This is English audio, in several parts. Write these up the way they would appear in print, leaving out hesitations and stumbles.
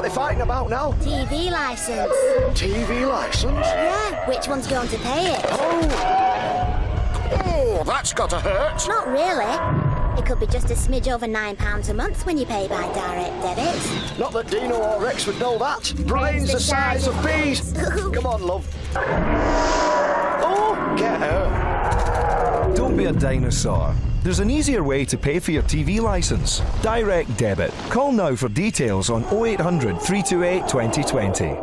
they fighting about now? TV licence. TV licence? Yeah, which one's going to pay it? Oh, that's gotta hurt. Not really. It could be just a smidge over £9 a month when you pay by direct debit. Not that Dino or Rex would know that. Brains the size of peas. Come on, love. Oh, get her. Don't be a dinosaur. There's an easier way to pay for your TV licence. Direct debit. Call now for details on 0800 328 2020.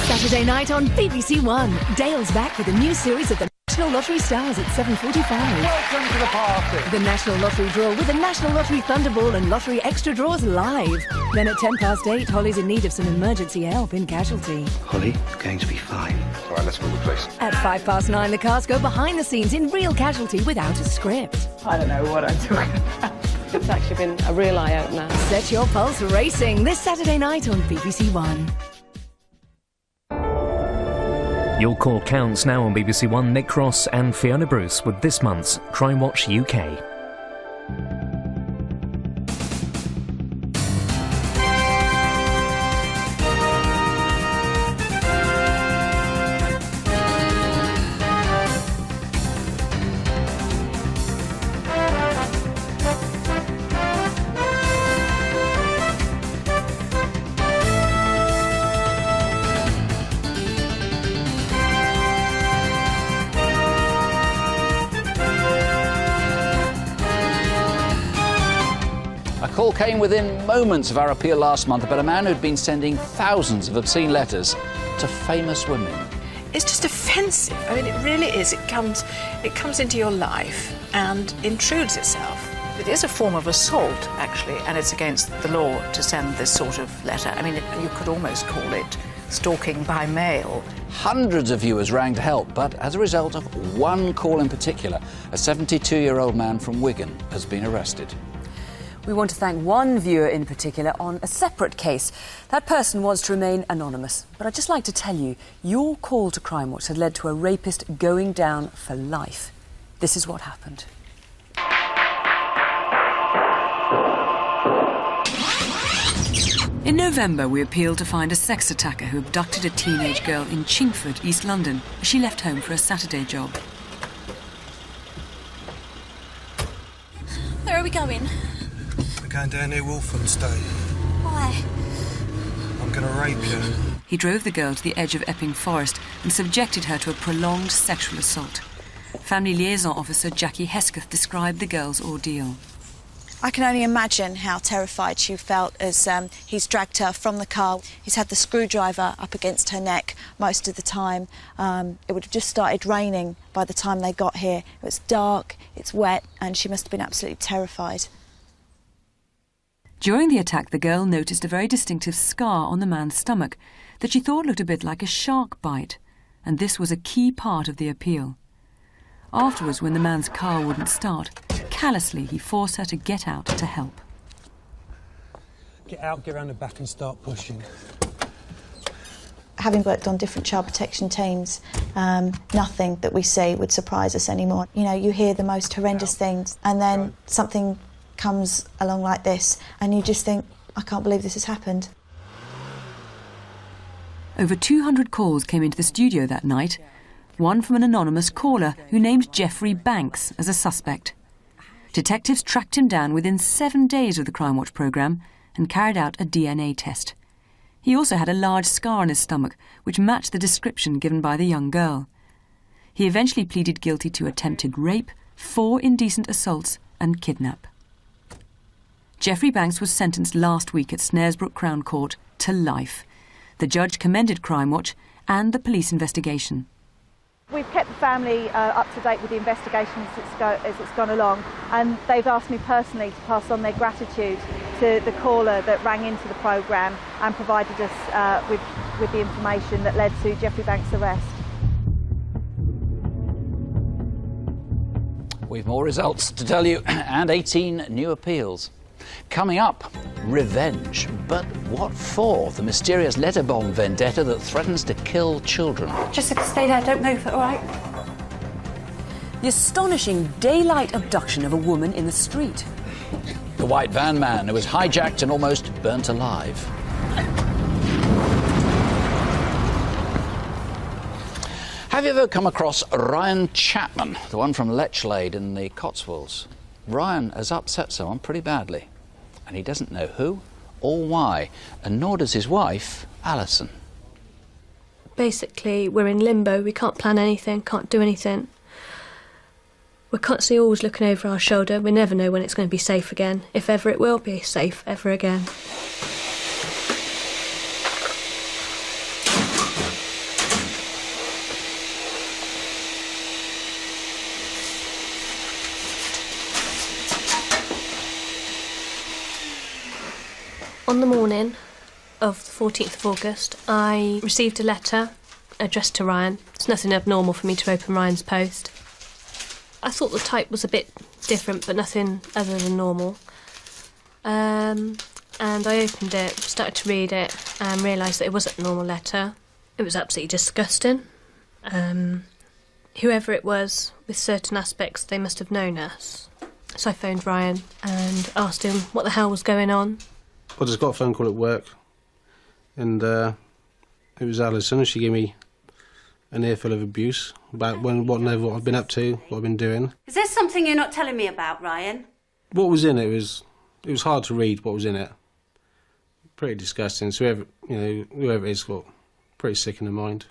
Saturday night on BBC One. Dale's back with a new series of the National Lottery Stars at 7:45. Welcome to the party. The National Lottery Draw with the National Lottery Thunderball and Lottery Extra Draws live. Then at 8:10, Holly's in need of some emergency help in Casualty. Holly, it's going to be fine. All right, let's move the place. At 9:05, the cast go behind the scenes in real Casualty without a script. I don't know what I'm talking about. It's actually been a real eye-opener. Set your pulse racing this Saturday night on BBC One. Your call counts now on BBC One. Nick Cross and Fiona Bruce with this month's Crimewatch UK. A call came within moments of our appeal last month about a man who'd been sending thousands of obscene letters to famous women. It's just offensive. I mean, it really is. It comes into your life and intrudes itself. It is a form of assault, actually, and it's against the law to send this sort of letter. I mean, you could almost call it stalking by mail. Hundreds of viewers rang to help, but as a result of one call in particular, a 72-year-old man from Wigan has been arrested. We want to thank one viewer in particular on a separate case. That person was to remain anonymous. But I'd just like to tell you, your call to Crimewatch had led to a rapist going down for life. This is what happened. In November, we appealed to find a sex attacker who abducted a teenage girl in Chingford, East London, as she left home for a Saturday job. Where are we going? We're going down near Walthamstow. Why? I'm going to rape you. He drove the girl to the edge of Epping Forest and subjected her to a prolonged sexual assault. Family liaison officer Jackie Hesketh described the girl's ordeal. I can only imagine how terrified she felt as he's dragged her from the car. He's had the screwdriver up against her neck most of the time. It would have just started raining by the time they got here. It was dark, it's wet, and she must have been absolutely terrified. During the attack, the girl noticed a very distinctive scar on the man's stomach that she thought looked a bit like a shark bite, and this was a key part of the appeal. Afterwards, when the man's car wouldn't start, callously he forced her to get out to help. Get out, get around the back and start pushing. Having worked on different child protection teams, nothing that we see would surprise us anymore. You know, you hear the most horrendous things, and then something comes along like this, and you just think, I can't believe this has happened. Over 200 calls came into the studio that night, one from an anonymous caller who named Jeffrey Banks as a suspect. Detectives tracked him down within 7 days of the Crimewatch programme and carried out a DNA test. He also had a large scar on his stomach, which matched the description given by the young girl. He eventually pleaded guilty to attempted rape, 4 indecent assaults and kidnap. Jeffrey Banks was sentenced last week at Snaresbrook Crown Court to life. The judge commended Crimewatch and the police investigation. We've kept the family up to date with the investigation as it's gone along, and they've asked me personally to pass on their gratitude to the caller that rang into the programme and provided us with the information that led to Jeffrey Banks' arrest. We've more results to tell you and 18 new appeals. Coming up, revenge. But what for? The mysterious letter bomb vendetta that threatens to kill children. Jessica, stay there, don't move, all right? The astonishing daylight abduction of a woman in the street. The white van man who was hijacked and almost burnt alive. Have you ever come across Ryan Chapman, the one from Lechlade in the Cotswolds? Ryan has upset someone pretty badly, and he doesn't know who or why, and nor does his wife, Alison. Basically, we're in limbo. We can't plan anything, can't do anything. We're constantly always looking over our shoulder. We never know when it's going to be safe again, if ever it will be safe ever again. On the morning of the 14th of August, I received a letter addressed to Ryan. It's nothing abnormal for me to open Ryan's post. I thought the type was a bit different, but nothing other than normal. And I opened it, started to read it, and realised that it wasn't a normal letter. It was absolutely disgusting. Whoever it was, with certain aspects, they must have known us. So I phoned Ryan and asked him what the hell was going on. I just got a phone call at work, and it was Alison. She gave me an earful of abuse about what I've been up to, what I've been doing. Is there something you're not telling me about, Ryan? What was in it was hard to read. What was in it? Pretty disgusting. So whoever it is, got pretty sick in the mind.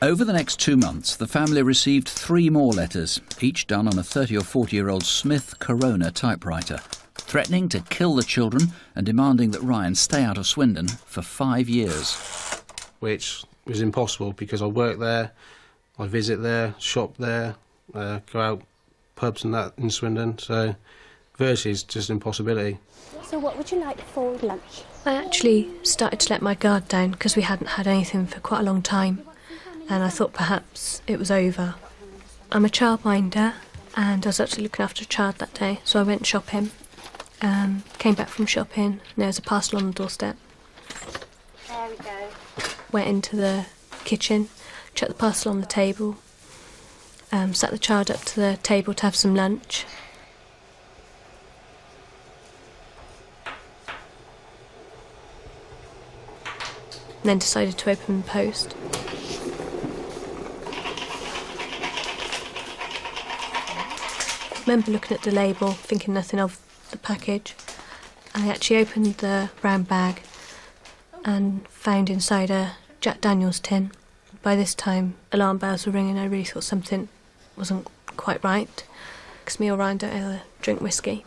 Over the next 2 months, the family received 3 more letters, each done on a 30 or 40-year-old Smith Corona typewriter, threatening to kill the children and demanding that Ryan stay out of Swindon for 5 years. Which was impossible because I work there, I visit there, shop there, go out pubs and that in Swindon, so virtually it's just an impossibility. So what would you like for lunch? I actually started to let my guard down because we hadn't had anything for quite a long time, and I thought perhaps it was over. I'm a childminder, and I was actually looking after a child that day, so I went shopping. Came back from shopping, and there was a parcel on the doorstep. There we go. Went into the kitchen, chucked the parcel on the table, sat the child up to the table to have some lunch. And then decided to open the post. I remember looking at the label, thinking nothing of the package. I actually opened the brown bag and found inside a Jack Daniels tin. By this time, alarm bells were ringing. I really thought something wasn't quite right, because me or Ryan don't ever drink whiskey.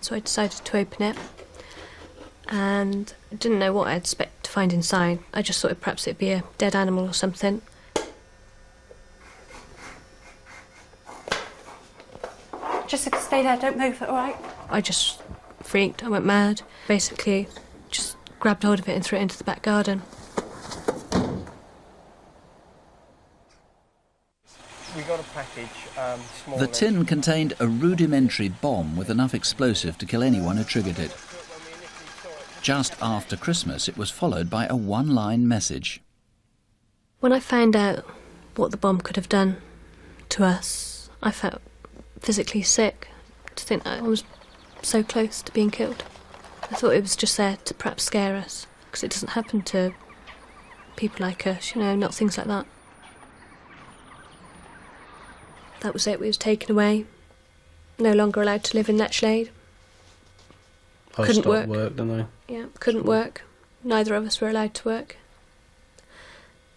So I decided to open it, and I didn't know what I'd expect to find inside. I just thought perhaps it'd be a dead animal or something. Jessica, stay there, don't move, all right? I just freaked, I went mad. Basically, just grabbed hold of it and threw it into the back garden. We got a package this morning. The tin contained a rudimentary bomb with enough explosive to kill anyone who triggered it. Just after Christmas, it was followed by a one-line message. When I found out what the bomb could have done to us, I felt physically sick to think that I was so close to being killed. I thought it was just there to perhaps scare us, because it doesn't happen to people like us, not things like that. That was it, we was taken away, no longer allowed to live in Lechlade. Couldn't work. Didn't I? Yeah, couldn't work. Neither of us were allowed to work.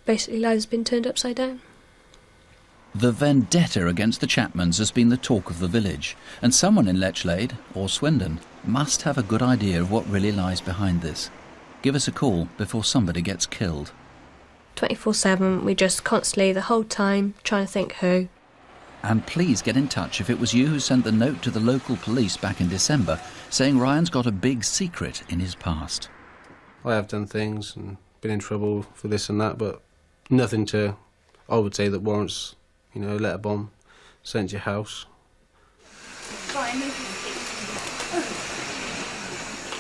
Basically, lives been turned upside down. The vendetta against the Chapmans has been the talk of the village, and someone in Lechlade, or Swindon, must have a good idea of what really lies behind this. Give us a call before somebody gets killed. 24/7, we just constantly, the whole time, trying to think who. And please get in touch if it was you who sent the note to the local police back in December saying Ryan's got a big secret in his past. I have done things and been in trouble for this and that, but nothing to, I would say, that warrants, a letter bomb sent to your house.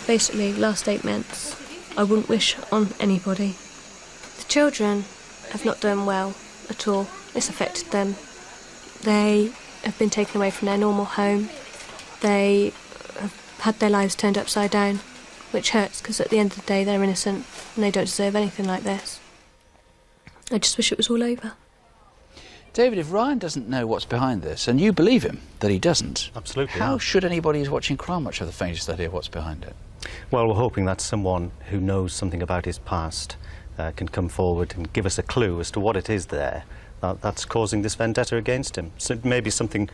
Basically, last 8 months, I wouldn't wish on anybody. The children have not done well at all. It's affected them. They have been taken away from their normal home. They have had their lives turned upside down, which hurts because at the end of the day they're innocent and they don't deserve anything like this. I just wish it was all over. David, if Ryan doesn't know what's behind this, and you believe him that he doesn't, absolutely, how should anybody who's watching Crimewatch have the faintest idea what's behind it? Well, we're hoping that someone who knows something about his past can come forward and give us a clue as to what it is there that's causing this vendetta against him. So it may be something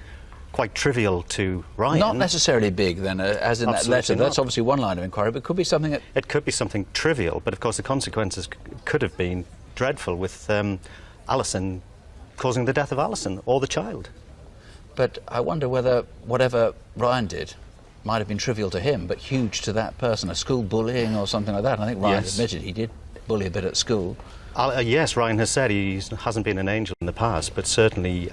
quite trivial to Ryan. Not necessarily big, then, as in that letter. That's obviously one line of inquiry, but it could be something that... It could be something trivial, but of course the consequences could have been dreadful, with Alison causing the death of Alison or the child. But I wonder whether whatever Ryan did might have been trivial to him, but huge to that person, a school bullying or something like that. And I think Ryan admitted he did bully a bit at school. Yes, Ryan has said he hasn't been an angel in the past, but certainly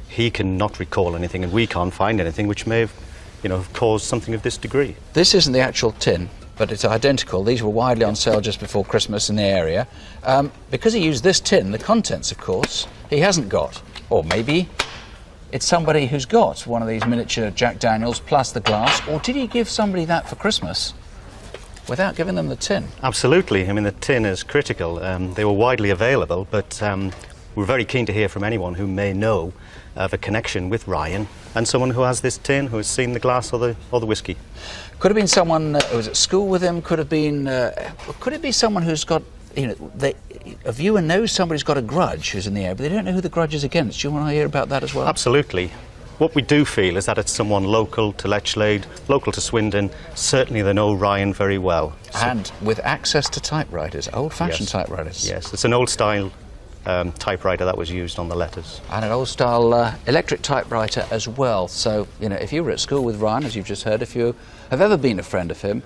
he cannot recall anything, and we can't find anything which may have, caused something of this degree. This isn't the actual tin, but it's identical. These were widely on sale just before Christmas in the area. Because he used this tin, the contents, of course, he hasn't got. Or maybe it's somebody who's got one of these miniature Jack Daniels plus the glass, or did he give somebody that for Christmas without giving them the tin? Absolutely. I mean, the tin is critical. They were widely available, but we're very keen to hear from anyone who may know of a connection with Ryan and someone who has this tin, who has seen the glass or the whiskey. Could have been someone who was at school with him. Could have been. Could it be someone who's got, a viewer knows somebody's got a grudge who's in the air, but they don't know who the grudge is against. Do you want to hear about that as well? Absolutely. What we do feel is that it's someone local to Lechlade, local to Swindon. Certainly they know Ryan very well. And with access to typewriters, old-fashioned typewriters. Yes, it's an old-style typewriter that was used on the letters. And an old-style electric typewriter as well. So, if you were at school with Ryan, as you've just heard, if you have ever been a friend of him,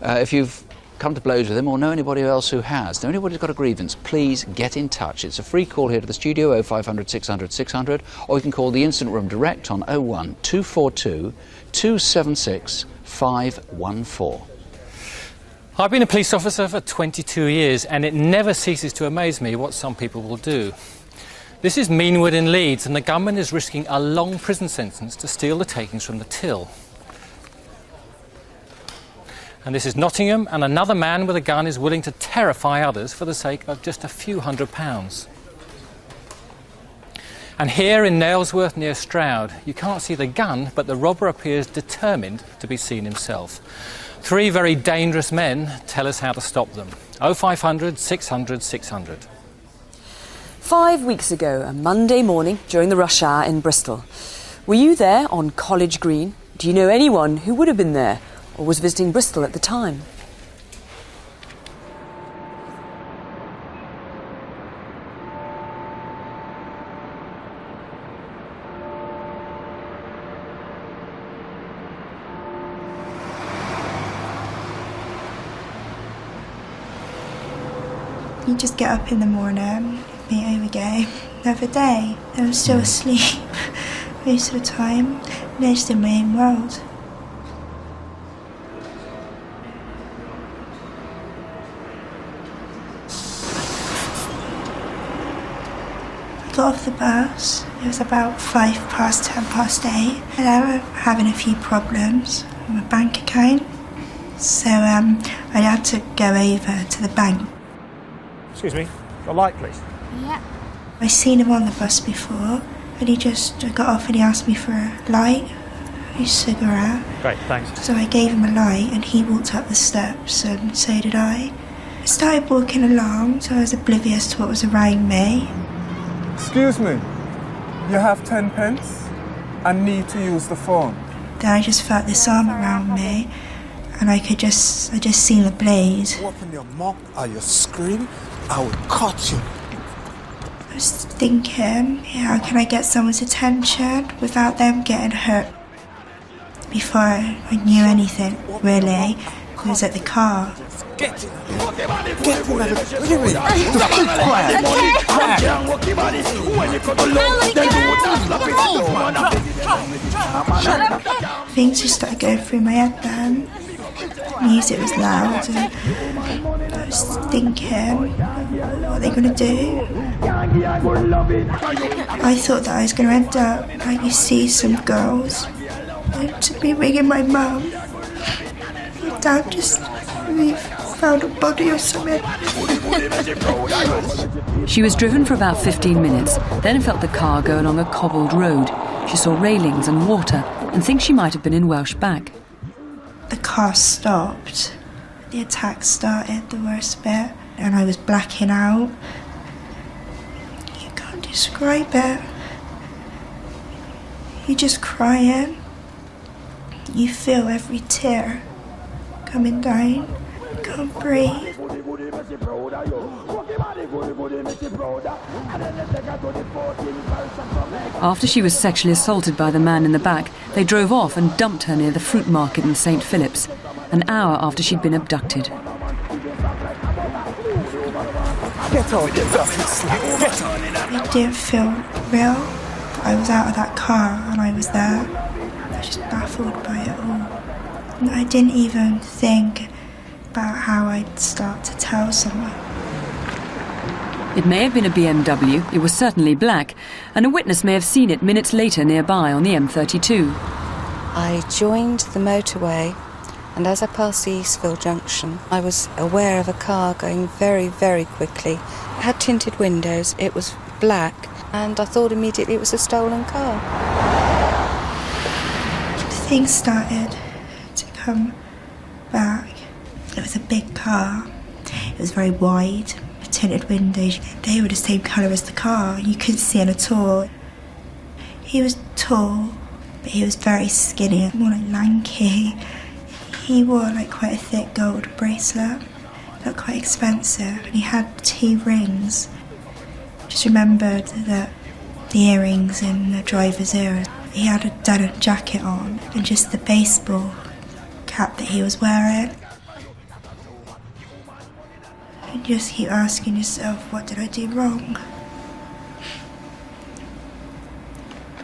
if you've come to blows with him or know anybody else who has, know anybody who's got a grievance, please get in touch. It's a free call here to the studio, 0500 600 600, or you can call the Instant Room direct on 01 242 276 514. I've been a police officer for 22 years, and it never ceases to amaze me what some people will do. This is Meanwood in Leeds, and the gunman is risking a long prison sentence to steal the takings from the till. And this is Nottingham, and another man with a gun is willing to terrify others for the sake of just a few £100s. And here in Nailsworth near Stroud, you can't see the gun, but the robber appears determined to be seen himself. Three very dangerous men tell us how to stop them. 0500 600 600. 5 weeks ago, a Monday morning during the rush hour in Bristol. Were you there on College Green? Do you know anyone who would have been there or was visiting Bristol at the time? You just get up in the morning, meet home again, another day. I'm still asleep most of the time. I'm just in my own world. I got off the bus. It was about 8:05, and I was having a few problems with my bank account. So I had to go over to the bank. Excuse me, a light, please. Yeah. I've seen him on the bus before, and I got off and he asked me for a light, a cigarette. Great, thanks. So I gave him a light, and he walked up the steps, and so did I. I started walking along, so I was oblivious to what was around me. Excuse me, you have 10 pence? I need to use the phone. Then I just felt this arm around me, and I just seen the blaze. Open your mouth or you scream, I will cut you. I was thinking, how can I get someone's attention without them getting hurt? Before I knew anything, really, I was at the car. Get in Things just started going through my head then. Music was loud, and I was thinking, what are they going to do? I thought that I was going to end up like you see some girls to be ringing my mum. My dad just really found a body or something. She was driven for about 15 minutes, then felt the car go along a cobbled road. She saw railings and water and thinks she might have been in Welsh Back. The car stopped. The attack started, the worst bit, and I was blacking out. You can't describe it. You're just crying. You feel every tear coming down. You can't breathe. After she was sexually assaulted by the man in the back, they drove off and dumped her near the fruit market in St. Philip's, an hour after she'd been abducted. Get on, get on. It didn't feel real. I was out of that car and I was there. I was just baffled by it all. And I didn't even think about how I'd start to tell someone. It may have been a BMW, it was certainly black, and a witness may have seen it minutes later nearby on the M32. I joined the motorway, and as I passed the Eastville junction, I was aware of a car going very, very quickly. It had tinted windows, it was black, and I thought immediately it was a stolen car. Things started to come back. It was a big car. It was very wide, tinted windows. They were the same colour as the car. You couldn't see him at all. He was tall, but he was very skinny, more like lanky. He wore like quite a thick gold bracelet. It looked quite expensive, and he had 2 rings. Just remembered that the earrings in the driver's ear. He had a denim jacket on, and just the baseball cap that he was wearing. You just keep asking yourself, what did I do wrong?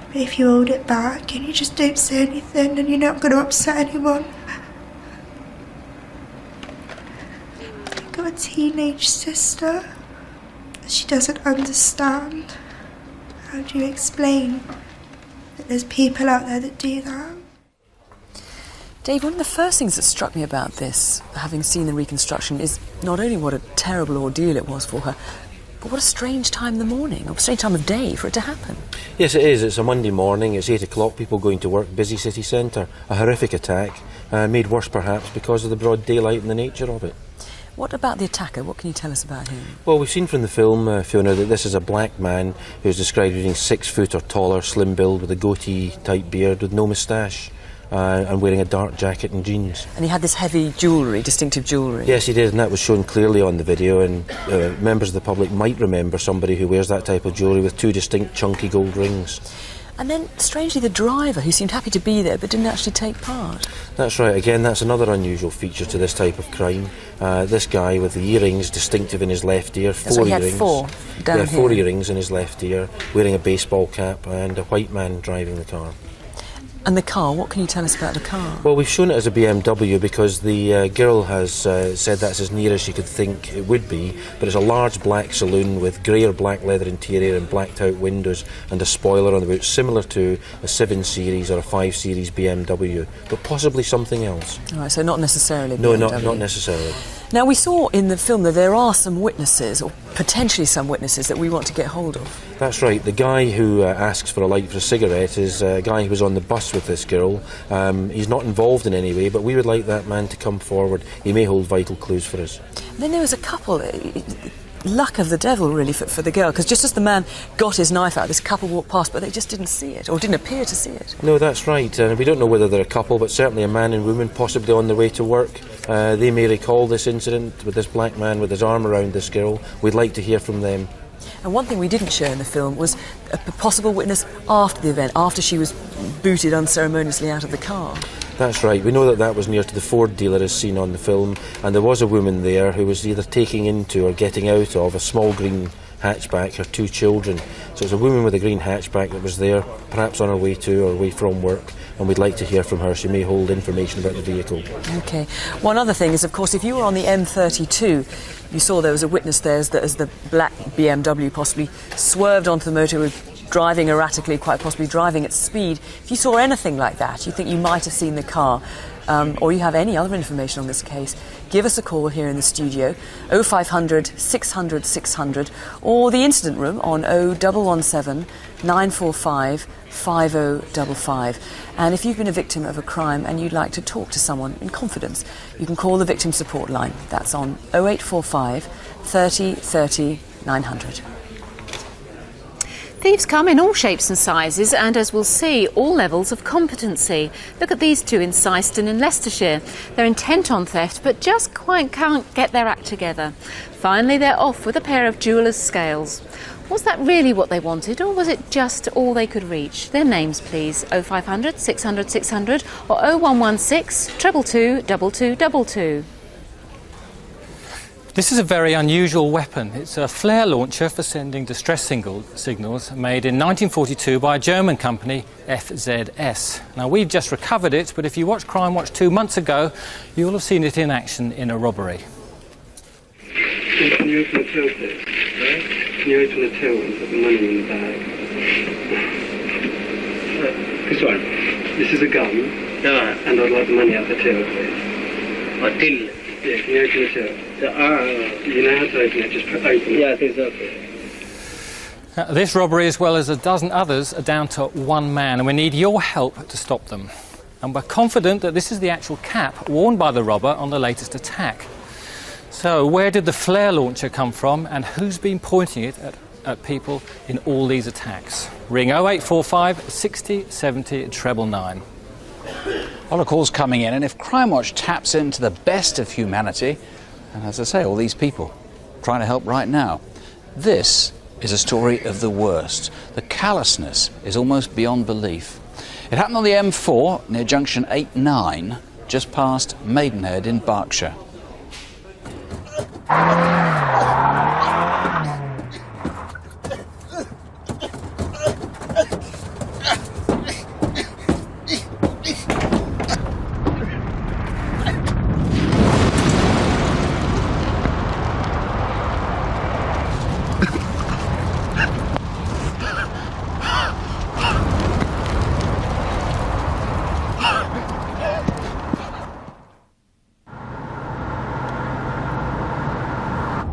But if you hold it back and you just don't say anything, then you're not going to upset anyone. I've got a teenage sister. She doesn't understand. How do you explain that there's people out there that do that? Dave, one of the first things that struck me about this, having seen the reconstruction, is not only what a terrible ordeal it was for her, but what a strange time in the morning, or a strange time of day for it to happen. Yes, it is. It's a Monday morning, it's 8 o'clock, people going to work, busy city centre. A horrific attack, made worse perhaps because of the broad daylight and the nature of it. What about the attacker? What can you tell us about him? Well, we've seen from the film, Fiona, that this is a black man who's described as being 6 foot or taller, slim build, with a goatee-type beard, with no moustache. And wearing a dark jacket and jeans. And he had this heavy jewellery, distinctive jewellery. Yes, he did, and that was shown clearly on the video, and members of the public might remember somebody who wears that type of jewellery with 2 distinct chunky gold rings. And then, strangely, the driver, who seemed happy to be there but didn't actually take part. That's right. Again, that's another unusual feature to this type of crime. This guy with the earrings distinctive in his left ear, 4 earrings. He had 4 down here. 4 earrings in his left ear, wearing a baseball cap, and a white man driving the car. And the car, what can you tell us about the car? Well, we've shown it as a BMW because the girl has said that's as near as she could think it would be, but it's a large black saloon with grey or black leather interior and blacked out windows and a spoiler on the boot, similar to a 7 Series or a 5 Series BMW, but possibly something else. All right, so not necessarily No, BMW. not necessarily. Now, we saw in the film that there are some witnesses, or potentially some witnesses, that we want to get hold of. That's right. The guy who asks for a light for a cigarette is a guy who was on the bus with this girl. He's not involved in any way, but we would like that man to come forward. He may hold vital clues for us. And then there was a couple, luck of the devil really for the girl, because just as the man got his knife out, this couple walked past, but they just didn't see it, or didn't appear to see it. No, that's right. We don't know whether they're a couple, but certainly a man and woman, possibly on their way to work. They may recall this incident with this black man with his arm around this girl. We'd like to hear from them. And one thing we didn't show in the film was a possible witness after the event, after she was booted unceremoniously out of the car. That's right. We know that that was near to the Ford dealer as seen on the film, and there was a woman there who was either taking into or getting out of a small green hatchback, her 2 children. So it's a woman with a green hatchback that was there, perhaps on her way to or away from work, and we'd like to hear from her. She may hold information about the vehicle. OK. One other thing is, of course, if you were on the M32, you saw there was a witness there as the black BMW possibly swerved onto the motorway driving erratically, quite possibly driving at speed. If you saw anything like that, you think you might have seen the car, or you have any other information on this case, give us a call here in the studio, 0500 600 600, or the incident room on 0117 945 5055. And if you've been a victim of a crime and you'd like to talk to someone in confidence, you can call the victim support line. That's on 0845 30 30 900. Thieves come in all shapes and sizes and, as we'll see, all levels of competency. Look at these two in Syston in Leicestershire. They're intent on theft but just quite can't get their act together. Finally, they're off with a pair of jeweller's scales. Was that really what they wanted, or was it just all they could reach? Their names, please. 0500 600 600 or 0116 222 2222. This is a very unusual weapon. It's a flare launcher for sending distress signals made in 1942 by a German company, FZS. Now, we've just recovered it, but if you watched Crimewatch 2 months ago, you will have seen it in action in a robbery. Can you open the till, please? Can you open the till and put the money in the bag? This one. This is a gun, and I'd like the money out the till, please. A till? Yeah, can you open the till? You know how to open it, just open it. Yeah, I think so. This robbery, as well as a dozen others, are down to one man, and we need your help to stop them. And we're confident that this is the actual cap worn by the robber on the latest attack. So, where did the flare launcher come from, and who's been pointing it at people in all these attacks? Ring 0845 60 70 999. A lot of calls coming in, and if Crimewatch taps into the best of humanity, and as I say, all these people trying to help right now, this is a story of the worst. The callousness is almost beyond belief. It happened on the M4 near junction 8-9, just past Maidenhead in Berkshire.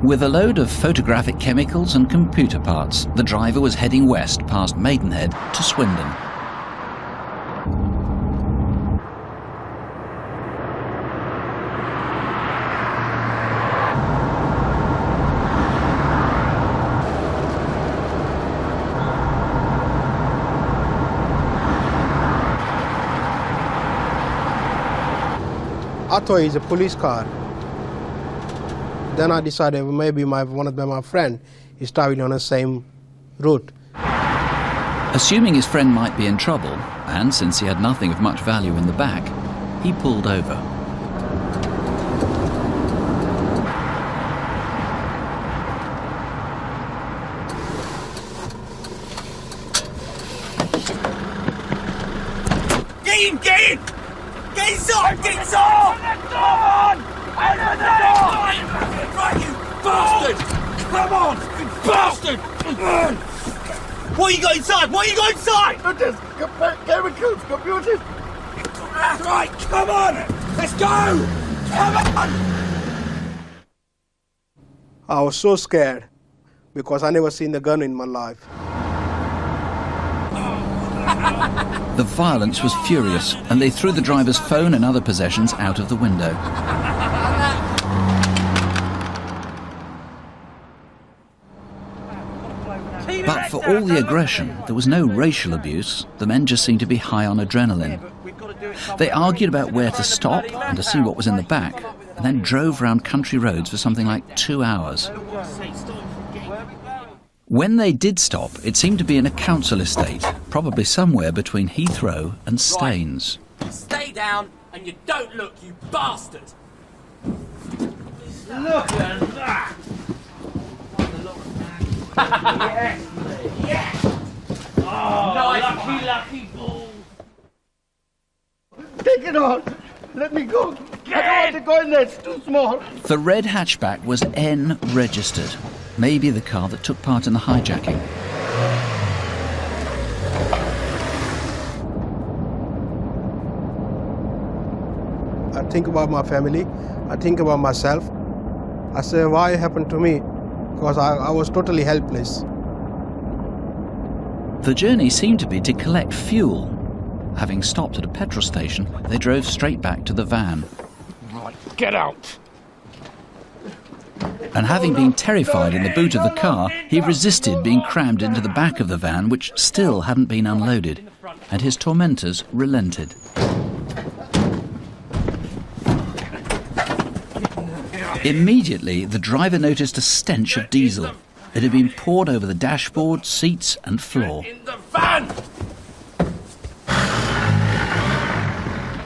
With a load of photographic chemicals and computer parts, the driver was heading west past Maidenhead to Swindon. I thought it was a police car. Then I decided maybe one of my friend is traveling on the same route. Assuming his friend might be in trouble, and since he had nothing of much value in the back, he pulled over. Get in! Get in! Get inside! Get inside! Come on! Open the door! Right, you bastard! Come on! You bastard! What you got inside? What you got inside? Chemicals, computers. That's right, come on! Let's go! Come on! I was so scared because I never seen the gun in my life. The violence was furious, and they threw the driver's phone and other possessions out of the window. But for all the aggression, there was no racial abuse. The men just seemed to be high on adrenaline. They argued about where to stop and to see what was in the back, and then drove round country roads for something like 2 hours. When they did stop, it seemed to be in a council estate, probably somewhere between Heathrow and Staines. Right. Stay down and you don't look, you bastard! Look at that! Yes, yes! Oh, nice, lucky ball! Take it on! Let me go! I don't want to go in there, it's too small! The red hatchback was N registered. Maybe the car that took part in the hijacking. I think about my family. I think about myself. I say, why it happened to me? Because I was totally helpless. The journey seemed to be to collect fuel. Having stopped at a petrol station, they drove straight back to the van. Right, get out! And having been terrified in the boot of the car, he resisted being crammed into the back of the van, which still hadn't been unloaded, and his tormentors relented. Immediately, the driver noticed a stench of diesel. It had been poured over the dashboard, seats and floor.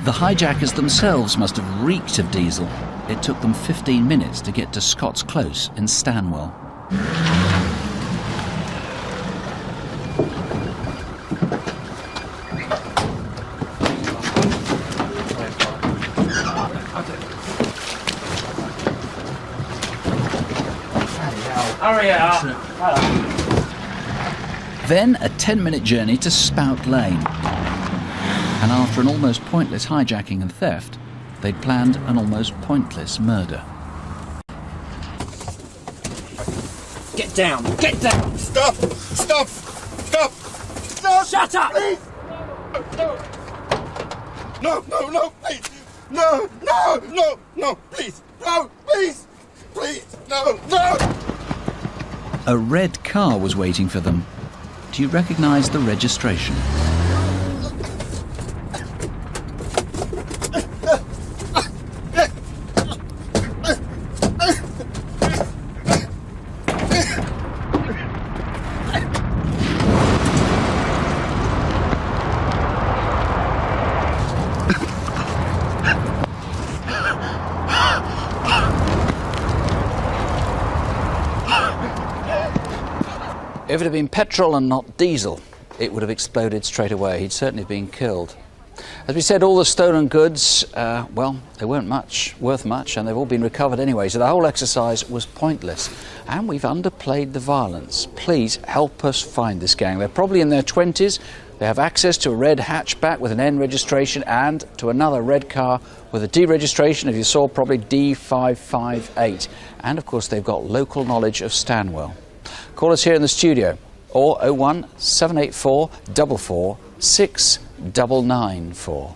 The hijackers themselves must have reeked of diesel. It took them 15 minutes to get to Scott's Close in Stanwell. Hurry up! Then a 10-minute journey to Spout Lane. And after an almost pointless hijacking and theft, they'd planned an almost pointless murder. Get down! Get down! Stop! Stop! Stop! Stop! Shut up! Please! No, no, no, please! No, no, no, no, please! No, please! Please! No, no! A red car was waiting for them. Do you recognise the registration? If it had been petrol and not diesel, it would have exploded straight away. He'd certainly been killed. As we said, all the stolen goods, well, they weren't worth much, and they've all been recovered anyway, so the whole exercise was pointless. And we've underplayed the violence. Please help us find this gang. They're probably in their 20s. They have access to a red hatchback with an N registration and to another red car with a D registration, as you saw, probably D558. And, of course, they've got local knowledge of Stanwell. Call us here in the studio, or 01 784 44 6994.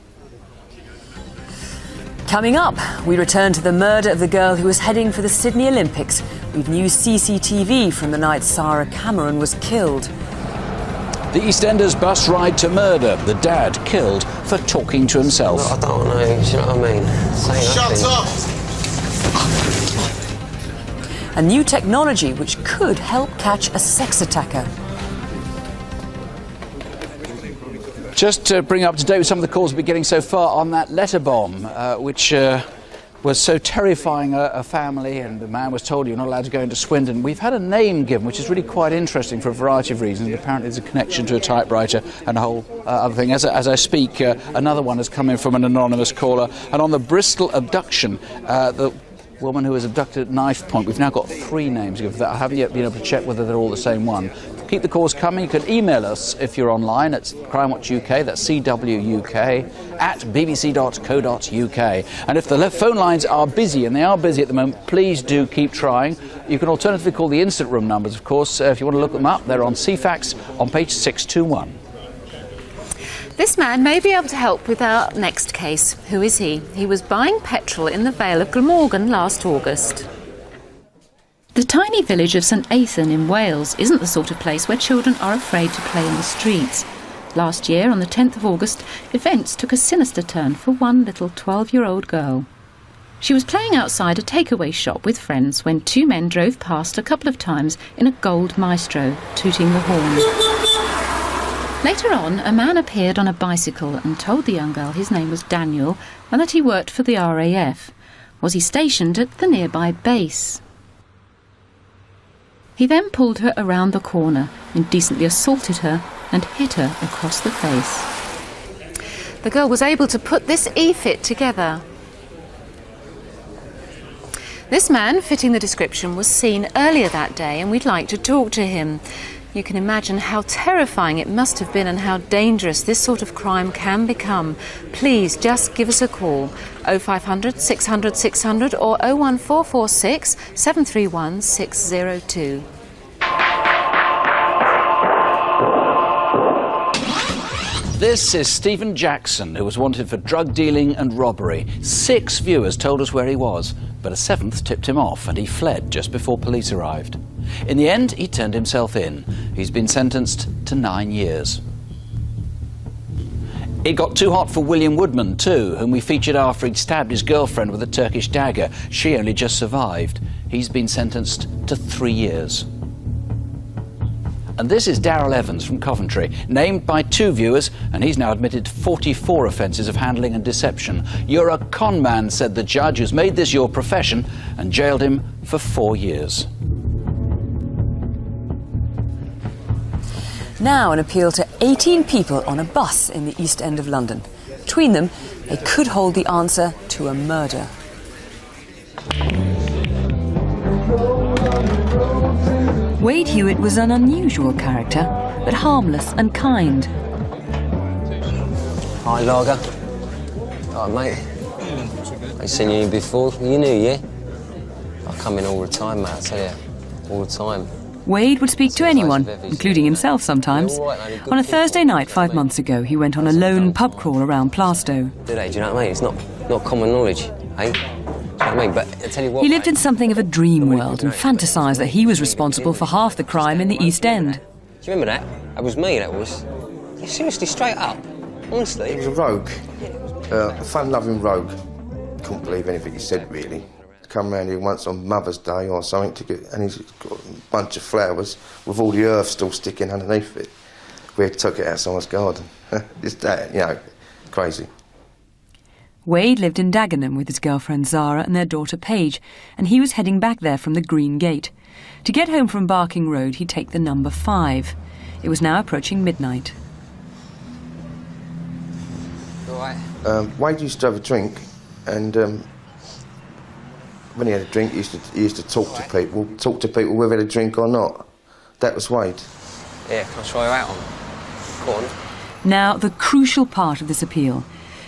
Coming up, we return to the murder of the girl who was heading for the Sydney Olympics. We've new CCTV from the night Sarah Cameron was killed. The EastEnders bus ride to murder. The dad killed for talking to himself. I don't know, do you know what I mean? Shut up! A new technology which could help catch a sex attacker. Just to bring up to date with some of the calls we've been getting so far on that letter bomb, which was so terrifying a family, and the man was told you're not allowed to go into Swindon. We've had a name given, which is really quite interesting for a variety of reasons. Apparently there's a connection to a typewriter and a whole other thing. As I speak, another one has come in from an anonymous caller. And on the Bristol abduction, the woman who was abducted at knife point, we've now got 3 names given for that. I haven't yet been able to check whether they're all the same one. Keep the calls coming. You can email us if you're online. It's Crimewatch UK, that's CWUK, at bbc.co.uk. And if the phone lines are busy, and they are busy at the moment, please do keep trying. You can alternatively call the Instant Room numbers, of course. If you want to look them up, they're on CFAX on page 621. This man may be able to help with our next case. Who is he? He was buying petrol in the Vale of Glamorgan last August. The tiny village of St Athan in Wales isn't the sort of place where children are afraid to play in the streets. Last year, on the 10th of August, events took a sinister turn for one little 12-year-old girl. She was playing outside a takeaway shop with friends when 2 men drove past a couple of times in a gold Maestro, tooting the horn. Later on, a man appeared on a bicycle and told the young girl his name was Daniel and that he worked for the RAF. Was he stationed at the nearby base? He then pulled her around the corner, indecently assaulted her and hit her across the face. The girl was able to put this e-fit together. This man, fitting the description, was seen earlier that day and we'd like to talk to him. You can imagine how terrifying it must have been and how dangerous this sort of crime can become. Please just give us a call, 0500 600 600 or 01446 731 602. This is Stephen Jackson, who was wanted for drug dealing and robbery. 6 viewers told us where he was, but a 7th tipped him off and he fled just before police arrived. In the end, he turned himself in. He's been sentenced to 9 years. It got too hot for William Woodman too, whom we featured after he'd stabbed his girlfriend with a Turkish dagger. She only just survived. He's been sentenced to 3 years. And this is Darryl Evans from Coventry, named by 2 viewers, and he's now admitted to 44 offences of handling and deception. You're a con man, said the judge, who's made this your profession, and jailed him for 4 years. Now an appeal to 18 people on a bus in the East End of London. Between them, they could hold the answer to a murder. Wade Hewitt was an unusual character, but harmless and kind. Hi, Lager. Alright, mate. I've seen you before. You knew, yeah? I come in all the time, mate, I tell you. All the time. Wade would speak to anyone, including himself sometimes. On a Thursday night 5 months ago, he went on a lone pub crawl around Plaistow. Do they? Do you know what I mean? It's not common knowledge, eh? Do you know what I mean? But I tell you what, He lived in something of a dream world and fantasised that he was responsible for half the crime in the East End. Do you remember that? That was me, that was. Yeah, seriously, straight up. Honestly. He was a rogue. A fun-loving rogue. Couldn't believe anything he said, really. Come round here once on Mother's Day or something to get, and he's got a bunch of flowers with all the earth still sticking underneath it. We took it out someone's garden. Just that, you know, crazy. Wade lived in Dagenham with his girlfriend Zara and their daughter Paige, and he was heading back there from the Green Gate. To get home from Barking Road, he'd take the number 5. It was now approaching midnight. All right. Wade used to have a drink, and when he had a drink, he used to talk to people whether they had a drink or not. That was Wade. Yeah, can I try you out on? Go on. Now, the crucial part of this appeal.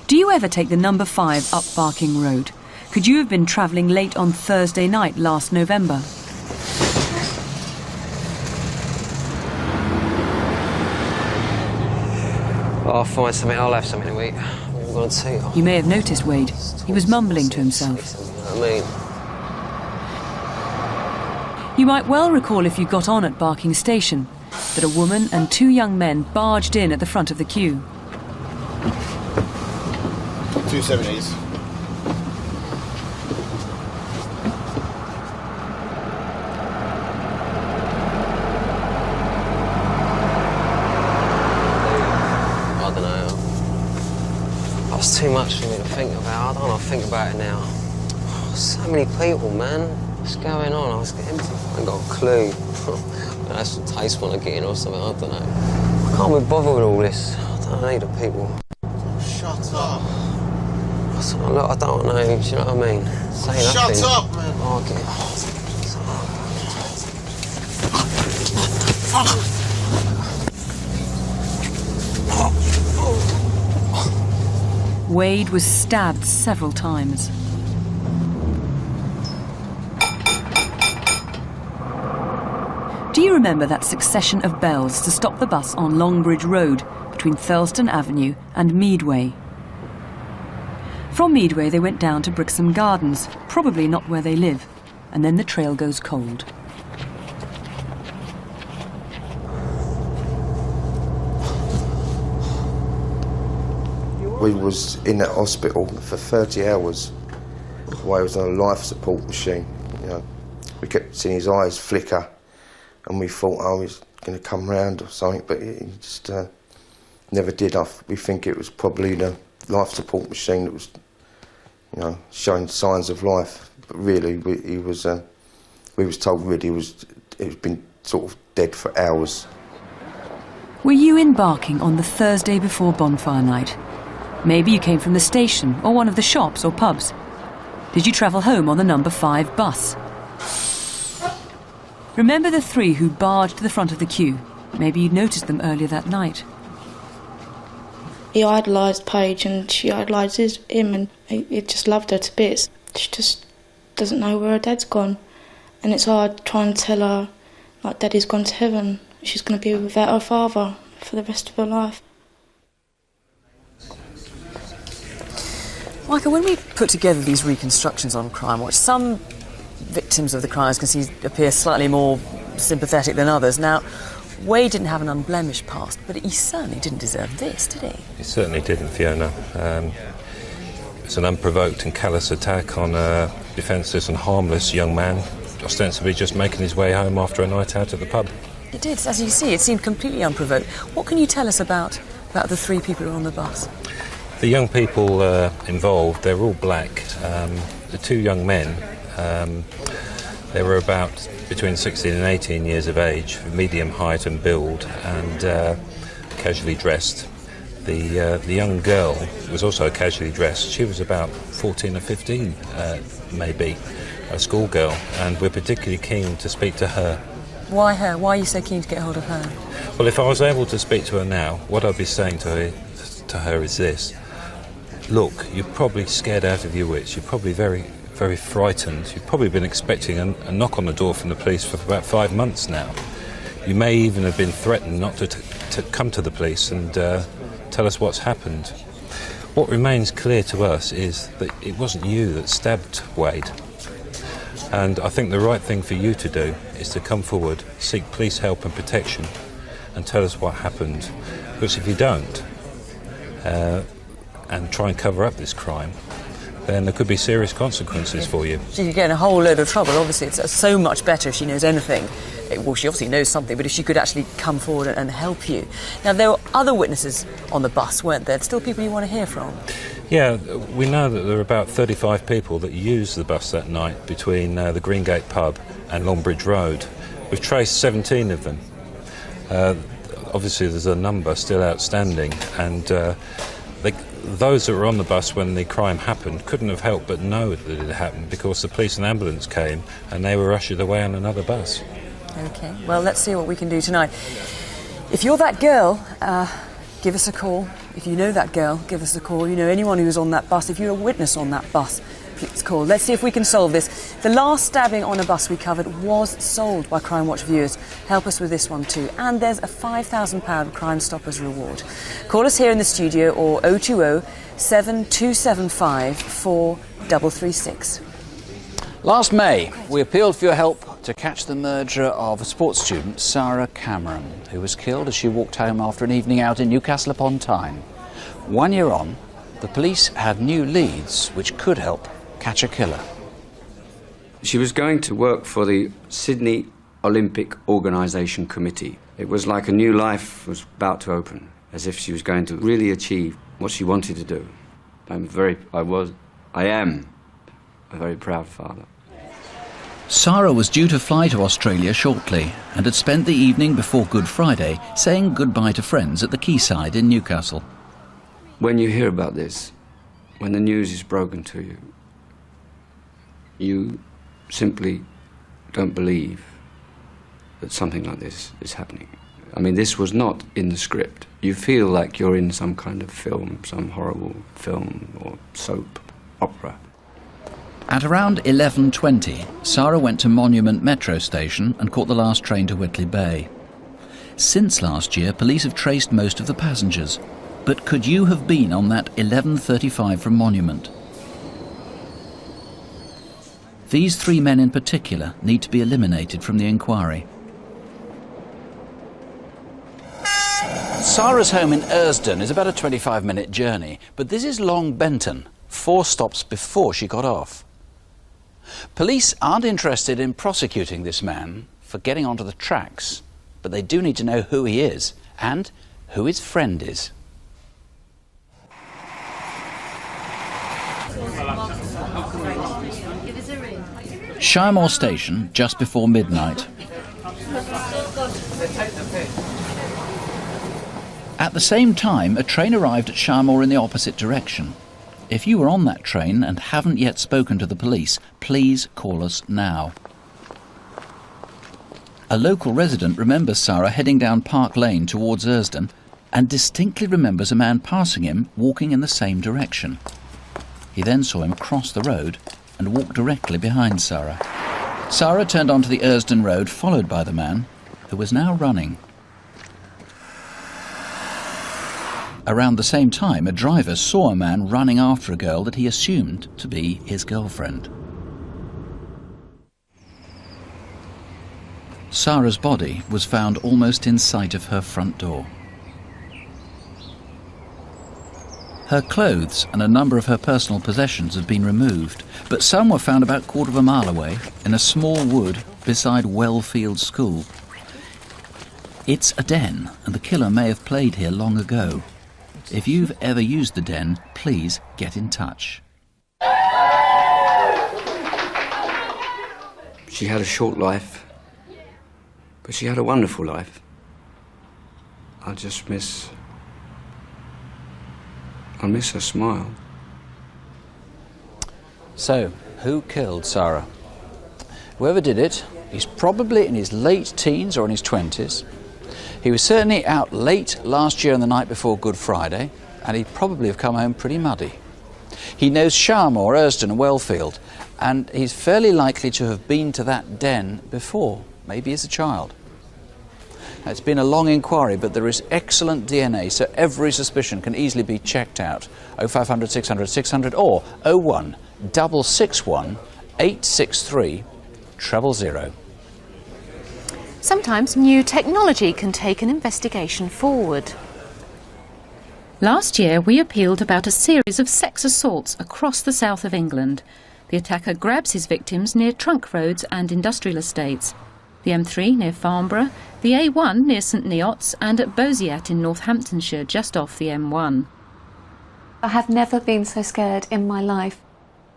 Do you ever take the number 5 up Barking Road? Could you have been travelling late on Thursday night last November? I'll find something, I'll have something to eat. I'm going to You may have noticed Wade. He was mumbling to himself. You know what I mean? You might well recall if you got on at Barking Station that a woman and 2 young men barged in at the front of the queue. 2 70s. I don't know. That's too much for me to think about. I don't want to think about it now. So many people, man. What's going on? I ain't got a clue. That's the taste when I get in or something, I don't know. I can't be bothered with all this. I don't need the people. Shut up. Look, I don't know, do you know what I mean? Say nothing. Shut up, man. Oh, okay. Wade was stabbed several times. Do you remember that succession of bells to stop the bus on Longbridge Road between Thurlston Avenue and Meadway? From Meadway they went down to Brixham Gardens, probably not where they live, and then the trail goes cold. We was in that hospital for 30 hours while he was on a life support machine. You know, we kept seeing his eyes flicker, and we thought, oh, he's going to come round or something, but he just never did. We think it was probably the life support machine that was, you know, showing signs of life. But really, we was told really he'd been sort of dead for hours. Were you in Barking on the Thursday before bonfire night? Maybe you came from the station or one of the shops or pubs. Did you travel home on the number 5 bus? Remember the 3 who barged to the front of the queue? Maybe you'd noticed them earlier that night. He idolised Paige and she idolised him, and he just loved her to bits. She just doesn't know where her dad's gone, and it's hard trying to tell her, like, Daddy's gone to heaven. She's going to be without her father for the rest of her life. Michael, when we put together these reconstructions on Crimewatch, some victims of the crimes appear slightly more sympathetic than others. Now, Wade didn't have an unblemished past, but he certainly didn't deserve this, did he? He certainly didn't, Fiona. It's an unprovoked and callous attack on a defenceless and harmless young man, ostensibly just making his way home after a night out at the pub. It did, as you see, it seemed completely unprovoked. What can you tell us about the three people who were on the bus? The young people involved, they're all black. The two young men, they were about between 16 and 18 years of age, medium height and build, and casually dressed. The young girl was also casually dressed. She was about 14 or 15, maybe, a schoolgirl, and we're particularly keen to speak to her. Why her? Why are you so keen to get hold of her? Well, if I was able to speak to her now, what I'd be saying to her is this. Look, you're probably scared out of your wits. You're probably very, very frightened. You've probably been expecting a knock on the door from the police for about 5 months now. You may even have been threatened not to come to the police and tell us what's happened. What remains clear to us is that it wasn't you that stabbed Wade. And I think the right thing for you to do is to come forward, seek police help and protection, and tell us what happened. Because if you don't, and try and cover up this crime, then there could be serious consequences for you. She could get in a whole load of trouble. Obviously, it's so much better if she knows anything. Well, she obviously knows something, but if she could actually come forward and help you. Now, there were other witnesses on the bus, weren't there? Still people you want to hear from? Yeah, we know that there are about 35 people that used the bus that night between the Greengate pub and Longbridge Road. We've traced 17 of them. Obviously, there's a number still outstanding, and those that were on the bus when the crime happened couldn't have helped but know that it had happened because the police and ambulance came and they were ushered away on another bus. OK, well, let's see what we can do tonight. If you're that girl, give us a call. If you know that girl, give us a call. You know anyone who's on that bus, if you're a witness on that bus, please call. Let's see if we can solve this. The last stabbing on a bus we covered was solved by Crimewatch viewers. Help us with this one too. And there's a £5,000 Crime Stoppers reward. Call us here in the studio or 020 7275 4336. Last May, we appealed for your help to catch the murderer of a sports student, Sarah Cameron, who was killed as she walked home after an evening out in Newcastle upon Tyne. 1 year on, the police had new leads which could help catch a killer. She was going to work for the Sydney Olympic Organisation Committee. It was like a new life was about to open, as if she was going to really achieve what she wanted to do. I am a very proud father. Sarah was due to fly to Australia shortly and had spent the evening before Good Friday saying goodbye to friends at the quayside in Newcastle. When you hear about this, when the news is broken to you, you simply don't believe that something like this is happening. I mean, this was not in the script. You feel like you're in some kind of film, some horrible film or soap opera. At around 11:20, Sarah went to Monument Metro Station and caught the last train to Whitley Bay. Since last year, police have traced most of the passengers. But could you have been on that 11:35 from Monument? These three men in particular need to be eliminated from the inquiry. Sarah's home in Ersdon is about a 25-minute journey, but this is Long Benton, 4 stops before she got off. Police aren't interested in prosecuting this man for getting onto the tracks, but they do need to know who he is and who his friend is. Shiremore Station, just before midnight. At the same time, a train arrived at Shiremore in the opposite direction. If you were on that train and haven't yet spoken to the police, please call us now. A local resident remembers Sarah heading down Park Lane towards Ursden and distinctly remembers a man passing him walking in the same direction. He then saw him cross the road and walk directly behind Sarah. Sarah turned onto the Ursden road, followed by the man, who was now running. Around the same time, a driver saw a man running after a girl that he assumed to be his girlfriend. Sarah's body was found almost in sight of her front door. Her clothes and a number of her personal possessions had been removed, but some were found about a quarter of a mile away in a small wood beside Wellfield School. It's a den, and the killer may have played here long ago. If you've ever used the den, please get in touch. She had a short life, but she had a wonderful life. I'll miss her smile. So, who killed Sarah? Whoever did it, he's probably in his late teens or in his 20s. He was certainly out late last year and the night before Good Friday, and he'd probably have come home pretty muddy. He knows Sharmore, Ursden and Wellfield, and he's fairly likely to have been to that den before, maybe as a child. Now, it's been a long inquiry, but there is excellent DNA, so every suspicion can easily be checked out. 0500 600 600 or 01 661 863 000. Sometimes new technology can take an investigation forward. Last year we appealed about a series of sex assaults across the south of England. The attacker grabs his victims near trunk roads and industrial estates. The M3 near Farnborough, the A1 near St Neots and at Boziat in Northamptonshire just off the M1. I have never been so scared in my life.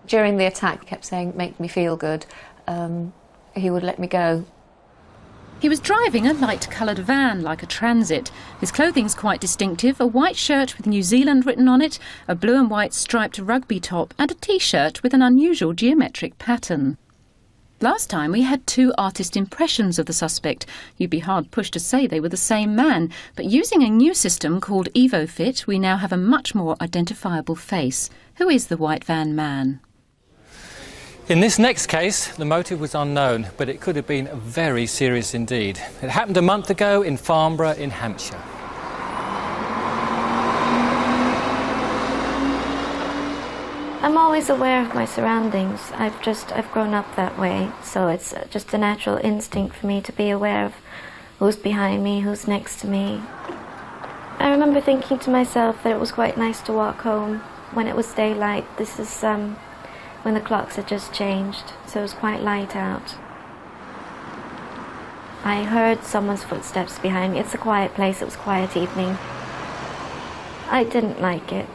During the attack he kept saying, "Make me feel good." He would let me go. He was driving a light-coloured van like a transit. His clothing's quite distinctive, a white shirt with New Zealand written on it, a blue and white striped rugby top and a T-shirt with an unusual geometric pattern. Last time we had 2 artist impressions of the suspect. You'd be hard-pushed to say they were the same man, but using a new system called EvoFit, we now have a much more identifiable face. Who is the white van man? In this next case, the motive was unknown, but it could have been very serious indeed. It happened a month ago in Farnborough in Hampshire. I'm always aware of my surroundings. I've grown up that way, so it's just a natural instinct for me to be aware of who's behind me, who's next to me. I remember thinking to myself that it was quite nice to walk home when it was daylight. This is when the clocks had just changed, so it was quite light out. I heard someone's footsteps behind me. It's a quiet place, it was a quiet evening. I didn't like it.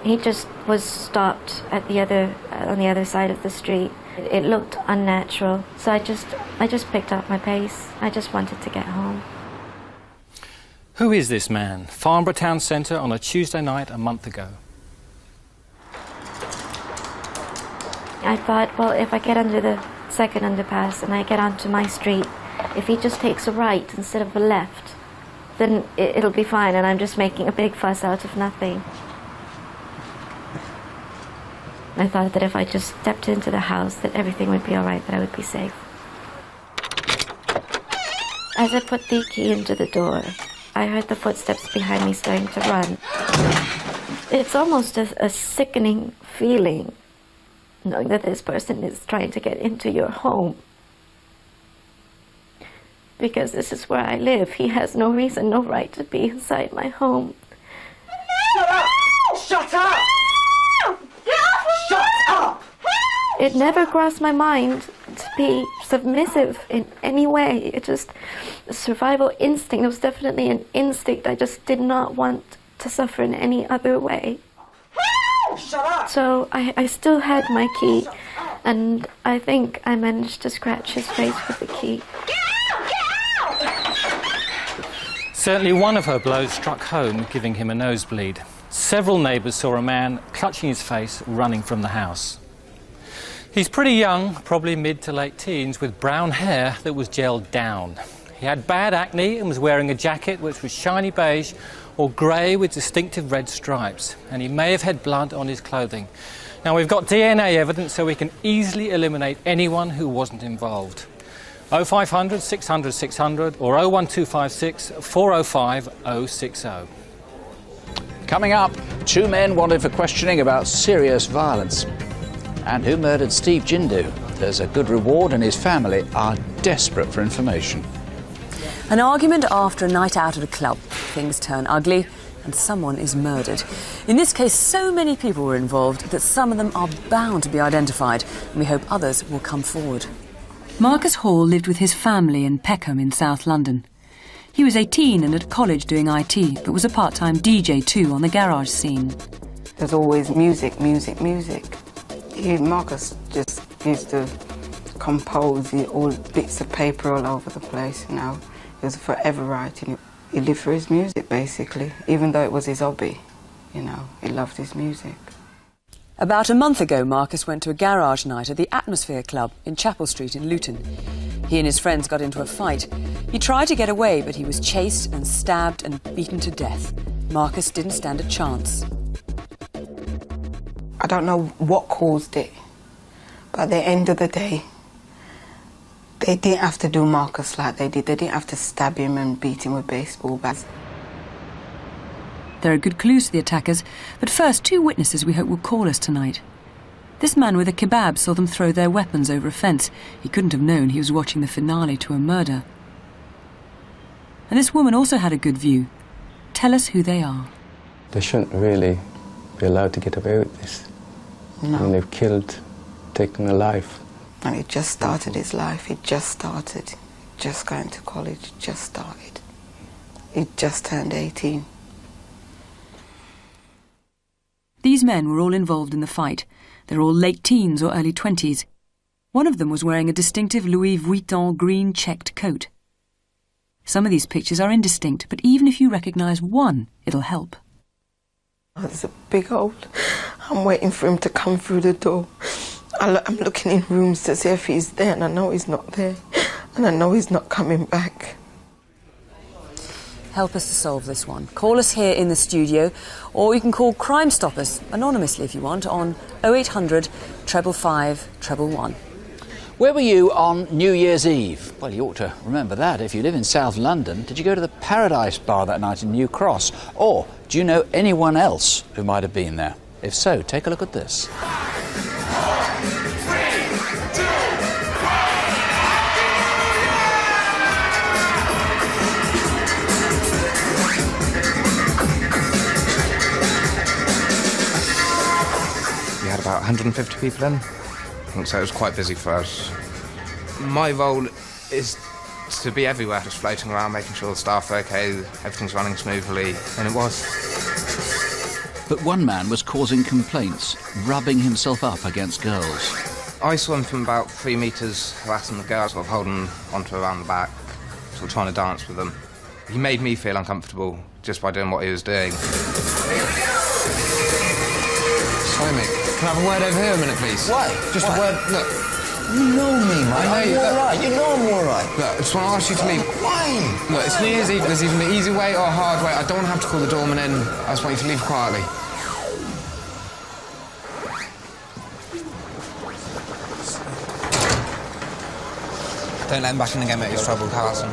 He just was stopped at on the other side of the street. It looked unnatural, so I just picked up my pace. I just wanted to get home. Who is this man? Farnborough town centre on a Tuesday night a month ago. I thought, well, if I get under the second underpass and I get onto my street, if he just takes a right instead of a left, then it'll be fine, and I'm just making a big fuss out of nothing. I thought that if I just stepped into the house, that everything would be all right, that I would be safe. As I put the key into the door, I heard the footsteps behind me starting to run. It's almost a sickening feeling, knowing that this person is trying to get into your home. Because this is where I live. He has no reason, no right to be inside my home. Shut up! Shut up! Shut up! It never crossed my mind to be submissive in any way. It just, a survival instinct. It was definitely an instinct. I just did not want to suffer in any other way. Shut up! So I still had my key, and I think I managed to scratch his face with the key. Certainly one of her blows struck home, giving him a nosebleed. Several neighbours saw a man clutching his face, running from the house. He's pretty young, probably mid to late teens, with brown hair that was gelled down. He had bad acne and was wearing a jacket which was shiny beige or grey with distinctive red stripes, and he may have had blood on his clothing. Now, we've got DNA evidence, so we can easily eliminate anyone who wasn't involved. 0500 600 600 or 01256 405 060. Coming up, 2 men wanted for questioning about serious violence. And who murdered Steve Jindu? There's a good reward and his family are desperate for information. An argument after a night out at a club. Things turn ugly and someone is murdered. In this case, so many people were involved that some of them are bound to be identified, and we hope others will come forward. Marcus Hall lived with his family in Peckham in South London. He was 18 and at college doing IT, but was a part-time DJ too on the garage scene. There's always music, music, music. Marcus just used to compose all bits of paper all over the place, you know. He was forever writing. He lived for his music, basically, even though it was his hobby, you know. He loved his music. About a month ago, Marcus went to a garage night at the Atmosphere Club in Chapel Street in Luton. He and his friends got into a fight. He tried to get away, but he was chased and stabbed and beaten to death. Marcus didn't stand a chance. I don't know what caused it, but at the end of the day, they didn't have to do Marcus like they did. They didn't have to stab him and beat him with baseball bats. There are good clues to the attackers, but first, 2 witnesses we hope will call us tonight. This man with a kebab saw them throw their weapons over a fence. He couldn't have known he was watching the finale to a murder. And this woman also had a good view. Tell us who they are. They shouldn't really be allowed to get away with this. No. And they've killed, taken a life. And he just started his life. He just started. Just going to college. Just started. He just turned 18. These men were all involved in the fight. They're all late teens or early 20s. One of them was wearing a distinctive Louis Vuitton green checked coat. Some of these pictures are indistinct, but even if you recognise one, it'll help. There's a big hole. I'm waiting for him to come through the door. I'm looking in rooms to see if he's there, and I know he's not there. And I know he's not coming back. Help us to solve this one. Call us here in the studio, or you can call Crime Stoppers anonymously if you want on 0800 555 111. Where were you on New Year's Eve? Well, you ought to remember that. If you live in South London, did you go to the Paradise Bar that night in New Cross? Or do you know anyone else who might have been there? If so, take a look at this. We had about 150 people in. So it was quite busy for us. My role is to be everywhere, just floating around, making sure the staff are okay, everything's running smoothly, and it was. But one man was causing complaints, rubbing himself up against girls. I saw him from about 3 metres harassing the girls, sort of holding onto her around the back, sort of trying to dance with them. He made me feel uncomfortable just by doing what he was doing. Sorry, mate. Can I have a word over here a minute, please? Why? Just Why? a word. Look. You know me, mate. I know I'm all right. You know I'm all right. Look, I just want to ask you to leave. Why? Look, it's New Year's Eve. There's either an easy way or a hard way. I don't want to have to call the doorman in. I just want you to leave quietly. Don't let him back in again, mate. He's trouble, Carlson.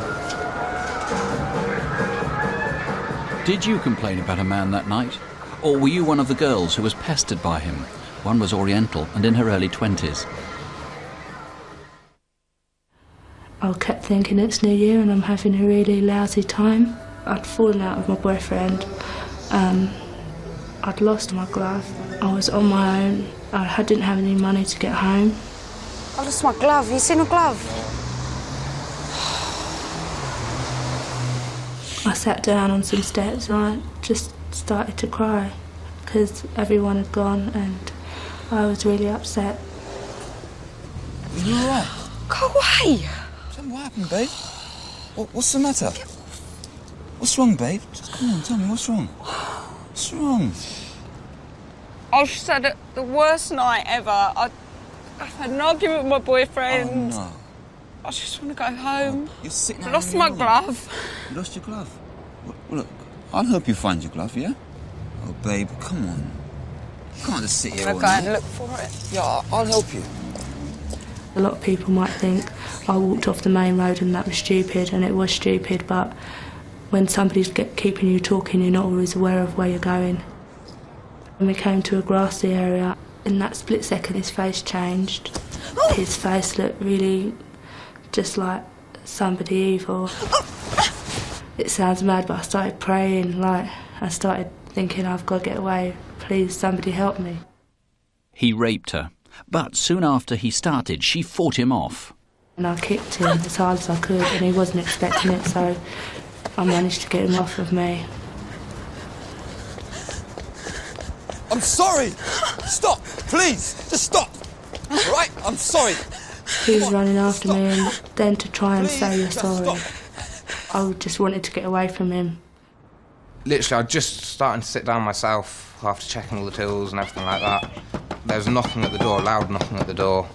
Did you complain about a man that night? Or were you one of the girls who was pestered by him? One was Oriental and in her early 20s. I kept thinking it's New Year and I'm having a really lousy time. I'd fallen out with my boyfriend. I'd lost my glove. I was on my own. I didn't have any money to get home. I lost my glove. You seen a glove? I sat down on some steps and I just started to cry because everyone had gone and I was really upset. You all right? Go away! What happened, babe? What's the matter? What's wrong, babe? Just come on, tell me, what's wrong? What's wrong? I just had the worst night ever. I've had an argument with my boyfriend. Oh, no. I just want to go home. You're sitting I lost my glove. You lost your glove? Well, look, I'll help you find your glove, yeah? Oh, babe, come on. You can't just sit here I'm all going to night. look for it. Yeah, I'll help you. A lot of people might think I walked off the main road and that was stupid, and it was stupid, but when somebody's keeping you talking, you're not always aware of where you're going. When we came to a grassy area, in that split second his face changed. His face looked really just like somebody evil. It sounds mad, but I started praying, like, I started thinking, I've got to get away, please somebody help me. He raped her, but soon after he started, she fought him off. And I kicked him as hard as I could, and he wasn't expecting it, so I managed to get him off of me. I'm sorry! Stop! Please! Just stop! All right? I'm sorry. He was running after me, and then to try and say you're sorry, I just wanted to get away from him. Literally, I just started to sit down myself after checking all the tools and everything like that. There was knocking at the door, loud knocking at the door.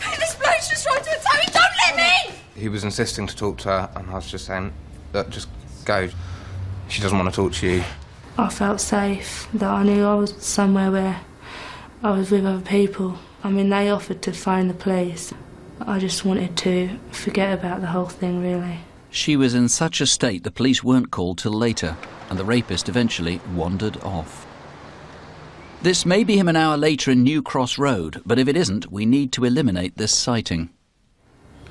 Hey, this bloke's just trying to attack me. Don't let me! He was insisting to talk to her, and I was just saying, look, just go. She doesn't want to talk to you. I felt safe, that I knew I was somewhere where I was with other people. I mean, they offered to phone the police. I just wanted to forget about the whole thing, really. She was in such a state the police weren't called till later, and the rapist eventually wandered off. This may be him an hour later in New Cross Road, but if it isn't, we need to eliminate this sighting.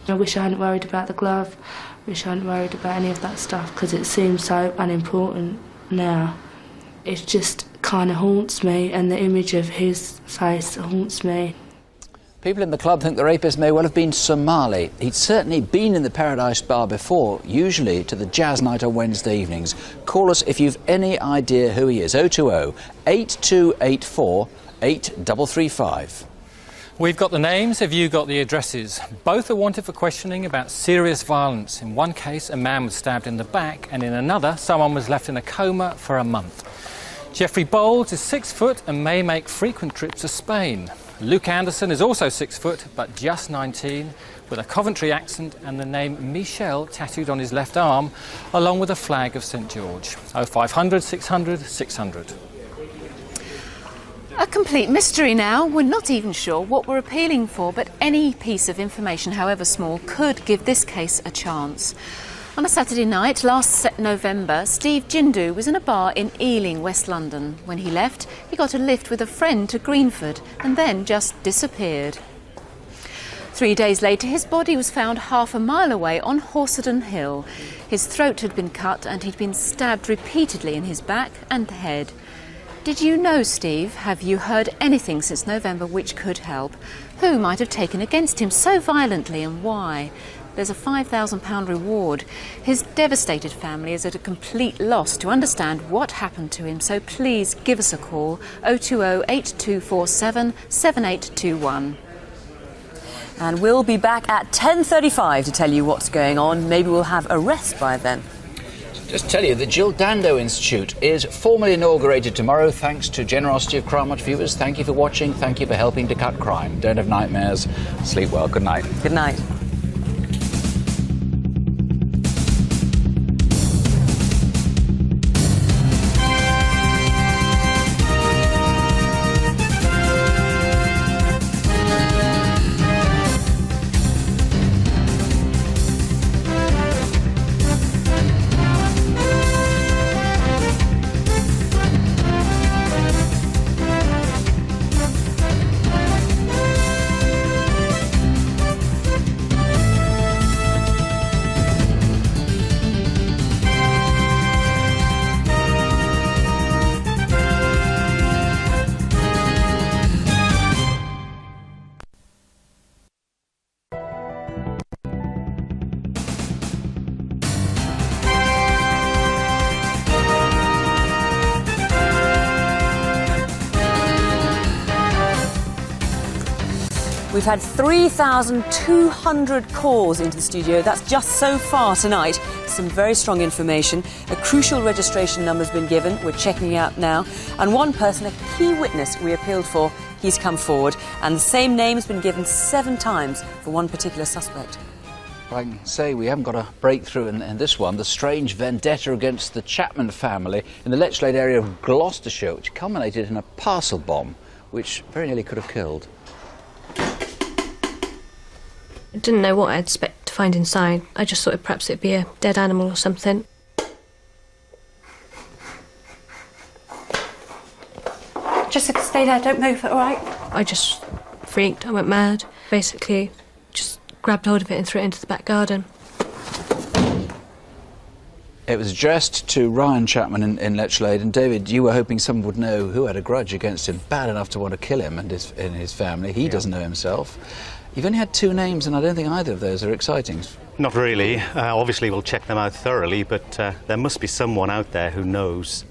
I wish I hadn't worried about the glove, wish I hadn't worried about any of that stuff, because it seems so unimportant now. It just kind of haunts me, and the image of his face haunts me. People in the club think the rapist may well have been Somali. He'd certainly been in the Paradise Bar before, usually to the jazz night on Wednesday evenings. Call us if you've any idea who he is. 020 8284 8335. We've got the names, have you got the addresses? Both are wanted for questioning about serious violence. In one case, a man was stabbed in the back, and in another, someone was left in a coma for a month. Jeffrey Bowles is 6 foot and may make frequent trips to Spain. Luke Anderson is also 6 foot, but just 19, with a Coventry accent and the name Michel tattooed on his left arm, along with a flag of St George. 0500 600 600. A complete mystery now. We're not even sure what we're appealing for, but any piece of information, however small, could give this case a chance. On a Saturday night last November, Steve Jindu was in a bar in Ealing, West London. When he left, he got a lift with a friend to Greenford and then just disappeared. 3 days later, his body was found half a mile away on Horsenden Hill. His throat had been cut and he'd been stabbed repeatedly in his back and head. Did you know Steve? Have you heard anything since November which could help? Who might have taken against him so violently and why? There's a £5,000 reward. His devastated family is at a complete loss to understand what happened to him, so please give us a call, 020 8247 7821. And we'll be back at 10:35 to tell you what's going on. Maybe we'll have a rest by then. Just tell you, the Jill Dando Institute is formally inaugurated tomorrow thanks to generosity of Crimewatch viewers. Thank you for watching. Thank you for helping to cut crime. Don't have nightmares. Sleep well. Good night. Good night. We've had 3,200 calls into the studio. That's just so far tonight. Some very strong information. A crucial registration number has been given. We're checking it out now. And one person, a key witness we appealed for, He's come forward, and the same name has been given 7 times for one particular suspect. I can say we haven't got a breakthrough in this one. The strange vendetta against the Chapman family in the Lechlade area of Gloucestershire, which culminated in a parcel bomb, which very nearly could have killed. I didn't know what I'd expect to find inside. I just thought perhaps it'd be a dead animal or something. Just stay there, don't move, all right? I just freaked, I went mad. Basically, just grabbed hold of it and threw it into the back garden. It was addressed to Ryan Chapman in Lechlade, and David, you were hoping someone would know who had a grudge against him, bad enough to want to kill him and his family. He doesn't know himself. You've only had 2 names, and I don't think either of those are exciting. Not really. Obviously, we'll check them out thoroughly, but there must be someone out there who knows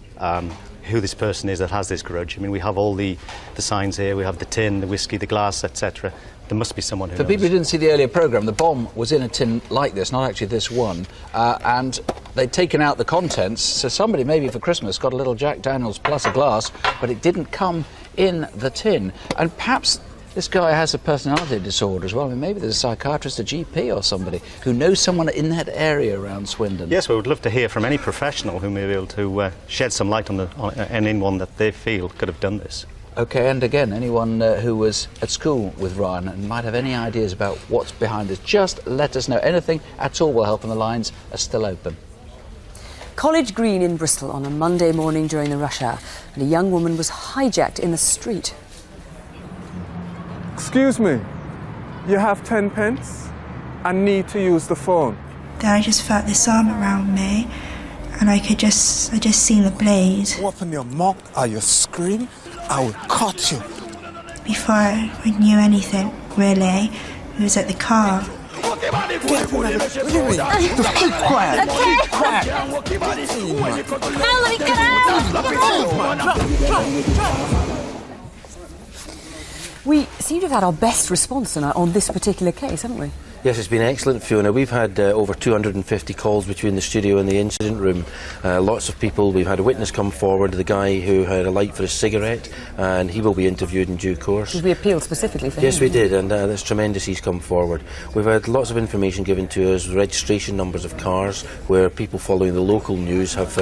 who this person is that has this grudge. I mean, we have all the signs here. We have the tin, the whiskey, the glass, etc. There must be someone who knows. For people who didn't see the earlier programme, the bomb was in a tin like this, not actually this one, and they'd taken out the contents, so somebody maybe for Christmas got a little Jack Daniels plus a glass, but it didn't come in the tin. And perhaps this guy has a personality disorder as well. I mean, maybe there's a psychiatrist, a GP or somebody who knows someone in that area around Swindon. Yes, we would love to hear from any professional who may be able to shed some light on anyone that they feel could have done this. OK, and again, anyone who was at school with Ryan and might have any ideas about what's behind this, just let us know. Anything at all will help, and the lines are still open. College Green in Bristol on a Monday morning during the rush hour, and a young woman was hijacked in the street. Excuse me, you have 10 pence? I need to use the phone. Then I just felt this arm around me, and I just seen the blade. Open your mouth or you scream, I will cut you. Before I knew anything, really, it was at the car. Keep quiet. Keep quiet. Now let me get out! We seem to have had our best response on this particular case, haven't we? Yes, it's been excellent, Fiona. We've had over 250 calls between the studio and the incident room. Lots of people. We've had a witness come forward, the guy who had a light for a cigarette, and he will be interviewed in due course. Did we appeal specifically for him? Yes, we did, and that's tremendous he's come forward. We've had lots of information given to us, registration numbers of cars, where people following the local news have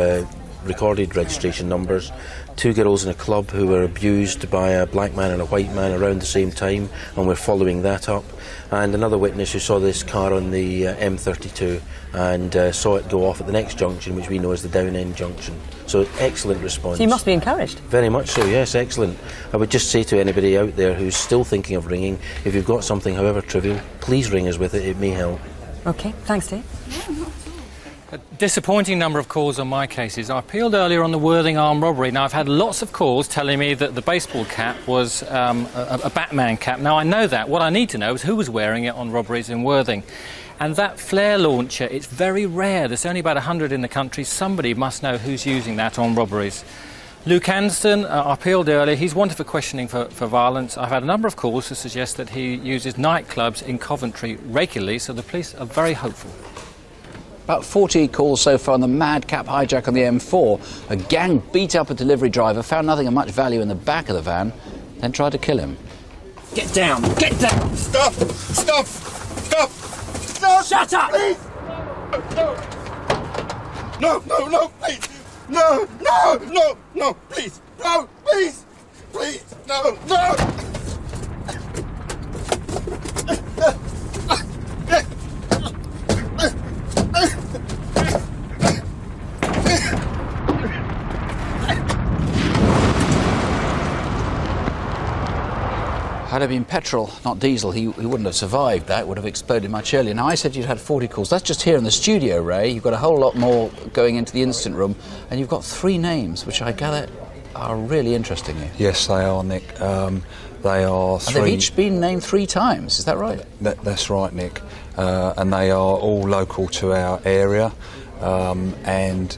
recorded registration numbers. 2 girls in a club who were abused by a black man and a white man around the same time, and we're following that up. And another witness who saw this car on the M32 and saw it go off at the next junction, which we know as the Down End junction. So excellent response. So you must be encouraged. Very much so, yes, excellent. I would just say to anybody out there who's still thinking of ringing, if you've got something however trivial, please ring us with it, it may help. OK, thanks, Dave. A disappointing number of calls on my cases. I appealed earlier on the Worthing armed robbery. Now, I've had lots of calls telling me that the baseball cap was a Batman cap. Now, I know that. What I need to know is who was wearing it on robberies in Worthing. And that flare launcher, it's very rare. There's only about 100 in the country. Somebody must know who's using that on robberies. Luke Anston, I appealed earlier. He's wanted for questioning for violence. I've had a number of calls to suggest that he uses nightclubs in Coventry regularly, so the police are very hopeful. About 40 calls so far on the madcap hijack on the M4. A gang beat up a delivery driver, found nothing of much value in the back of the van, then tried to kill him. Get down! Get down! Stop! Stop! Stop! Stop! Shut up! Please! No! No! No! Please! No! No! No! No! Please! No! Please! Please! No! No! Had it been petrol, not diesel, he wouldn't have survived that. It would have exploded much earlier. Now, I said you'd had 40 calls. That's just here in the studio, Ray. You've got a whole lot more going into the incident room, and you've got 3 names, which I gather are really interesting you. Yes, they are, Nick. They are 3... And they've each been named 3 times, is that right? That's right, Nick. And they are all local to our area, and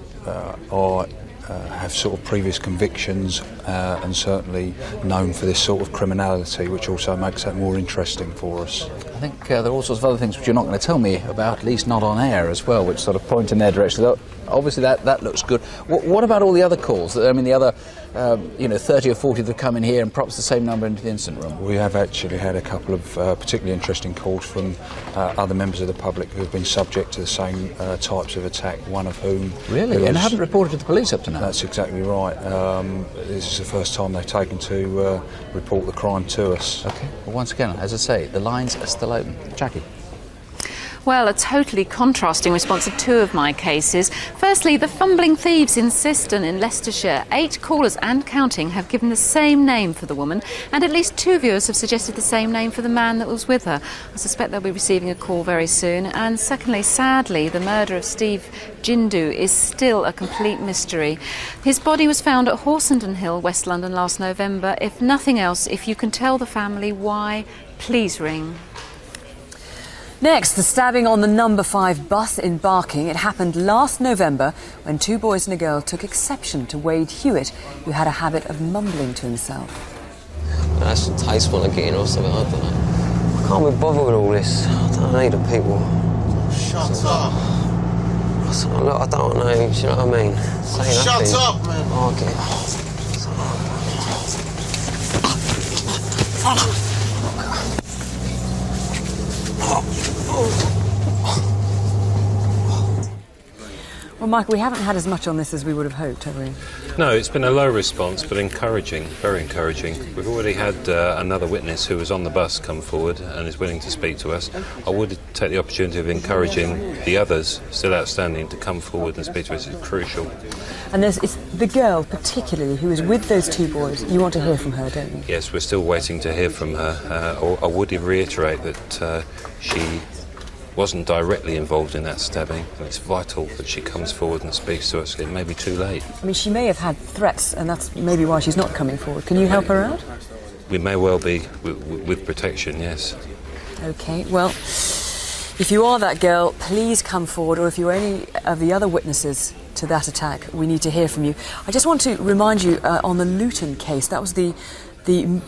have sort of previous convictions and certainly known for this sort of criminality, which also makes that more interesting for us. I think there are all sorts of other things which you're not going to tell me about, at least not on air as well, which sort of point in their direction. Obviously that looks good. What about all the other calls? I mean, the other 30 or 40 that come in here and props the same number into the incident room? We have actually had a couple of particularly interesting calls from other members of the public who have been subject to the same types of attack, one of whom... Really? And haven't reported to the police up to now? That's exactly right. This is the first time they've taken to report the crime to us. OK. Well, once again, as I say, the lines are still open. Jackie? Well, a totally contrasting response to two of my cases. Firstly, the fumbling thieves in Siston in Leicestershire. 8 callers and counting have given the same name for the woman, and at least 2 viewers have suggested the same name for the man that was with her. I suspect they'll be receiving a call very soon. And secondly, sadly, the murder of Steve Jindu is still a complete mystery. His body was found at Horsenden Hill, West London, last November. If nothing else, if you can tell the family why, please ring. Next, the stabbing on the number 5 bus in Barking. It happened last November when 2 boys and a girl took exception to Wade Hewitt, who had a habit of mumbling to himself. I just taste when I get in or something, I don't know. I can't be bothered with all this. I don't need the people. Shut up. Look, I don't know, do you know what I mean? Say Shut nothing. up, man. Oh, okay. Well, Michael, we haven't had as much on this as we would have hoped, have we? No, it's been a low response, but encouraging, very encouraging. We've already had another witness who was on the bus come forward and is willing to speak to us. I would take the opportunity of encouraging the others still outstanding to come forward and speak to us. It's crucial. And it's the girl, particularly, who was with those 2 boys. You want to hear from her, don't you? Yes, we're still waiting to hear from her. I would reiterate that she wasn't directly involved in that stabbing. It's vital that she comes forward and speaks to us. It may be too late. I mean, she may have had threats, and that's maybe why she's not coming forward. Can you help her out? We may well be with protection, yes. OK, well, if you are that girl, please come forward, or if you're any of the other witnesses to that attack, we need to hear from you. I just want to remind you, on the Luton case, that was the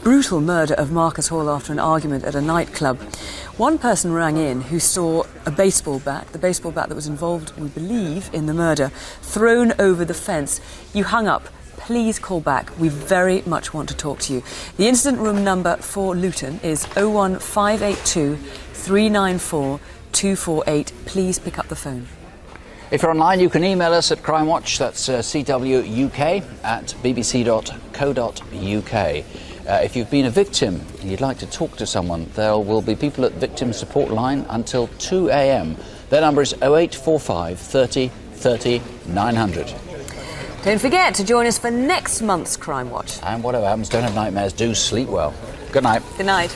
brutal murder of Marcus Hall after an argument at a nightclub. One person rang in who saw a baseball bat, the baseball bat that was involved, we believe, in the murder, thrown over the fence. You hung up. Please call back. We very much want to talk to you. The incident room number for Luton is 01582 394 248. Please pick up the phone. If you're online, you can email us at Crimewatch, that's cwuk@bbc.co.uk. If you've been a victim and you'd like to talk to someone, there will be people at Victim Support Line until 2 a.m. Their number is 0845 30 30 900. Don't forget to join us for next month's Crimewatch. And whatever happens, don't have nightmares, do sleep well. Good night. Good night.